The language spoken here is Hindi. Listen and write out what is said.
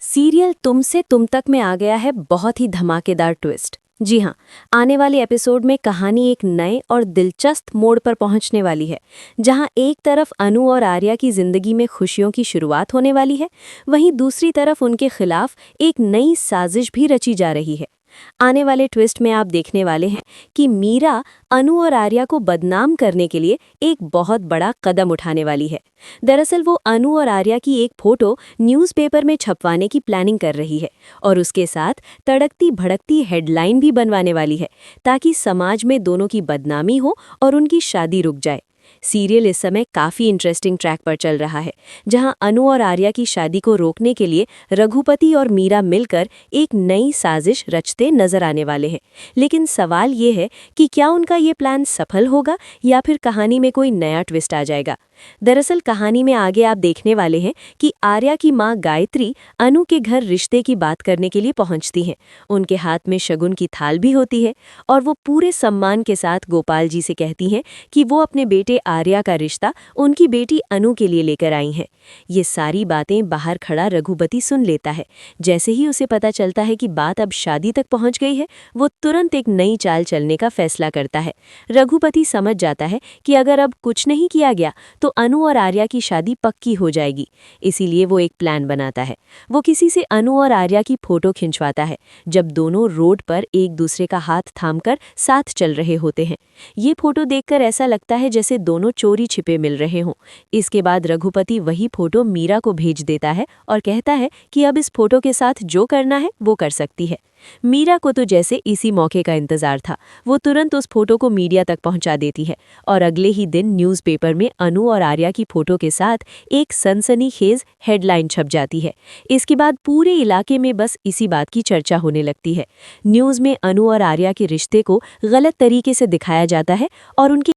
सीरियल तुम से तुम तक में आ गया है बहुत ही धमाकेदार ट्विस्ट। जी हाँ, आने वाले एपिसोड में कहानी एक नए और दिलचस्प मोड़ पर पहुंचने वाली है, जहां एक तरफ अनु और आर्या की जिंदगी में खुशियों की शुरुआत होने वाली है, वहीं दूसरी तरफ उनके खिलाफ एक नई साजिश भी रची जा रही है। आने वाले ट्विस्ट में आप देखने वाले हैं कि मीरा अनु और आर्या को बदनाम करने के लिए एक बहुत बड़ा कदम उठाने वाली है। दरअसल वो अनु और आर्या की एक फोटो न्यूज़पेपर में छपवाने की प्लानिंग कर रही है और उसके साथ तड़कती भड़कती हेडलाइन भी बनवाने वाली है, ताकि समाज में दोनों की बदनामी हो और उनकी शादी रुक जाए। सीरियल इस समय काफी इंटरेस्टिंग ट्रैक पर चल रहा है, जहां अनु और आर्या की शादी को रोकने के लिए रघुपति और मीरा मिलकर एक नई साजिश रचते नजर आने वाले हैं। लेकिन सवाल ये है कि क्या उनका ये प्लान सफल होगा या फिर कहानी में कोई नया ट्विस्ट आ जाएगा। दरअसल कहानी में आगे आप देखने वाले हैं कि आर्या की मां गायत्री अनु के घर रिश्ते की बात करने के लिए पहुंचती हैं। उनके हाथ में शगुन की थाल भी होती है और वो पूरे सम्मान के साथ गोपाल जी से कहती हैं कि वो अपने बेटे आर्या का रिश्ता उनकी बेटी अनु के लिए लेकर आई हैं। ये सारी बातें बाहर खड़ा रघुपति सुन लेता है। जैसे ही उसे पता चलता है कि बात अब शादी तक पहुंच गई है, वो तुरंत एक नई चाल चलने का फैसला करता है। रघुपति समझ जाता है कि अगर अब कुछ नहीं किया गया तो अनु और आर्या की शादी पक्की हो जाएगी। इसीलिए वो एक प्लान बनाता है। वो किसी से अनु और आर्या की फोटो खिंचवाता है, जब दोनों रोड पर एक दूसरे का हाथ थामकर साथ चल रहे होते हैं। ये फोटो देखकर ऐसा लगता है जैसे दोनों चोरी छिपे मिल रहे हों। इसके बाद रघुपति वही फोटो मीरा को भेज देता है और कहता है कि अब इस फोटो के साथ जो करना है वो कर सकती है। मीरा को तो जैसे इसी मौके का इंतजार था। वो तुरंत उस फोटो को मीडिया तक पहुंचा देती है और अगले ही दिन न्यूज़पेपर में अनु और आर्या की फोटो के साथ एक सनसनीखेज हेडलाइन छप जाती है। इसके बाद पूरे इलाके में बस इसी बात की चर्चा होने लगती है। न्यूज़ में अनु और आर्या के रिश्ते को गलत तरीके से दिखाया जाता है और उनकी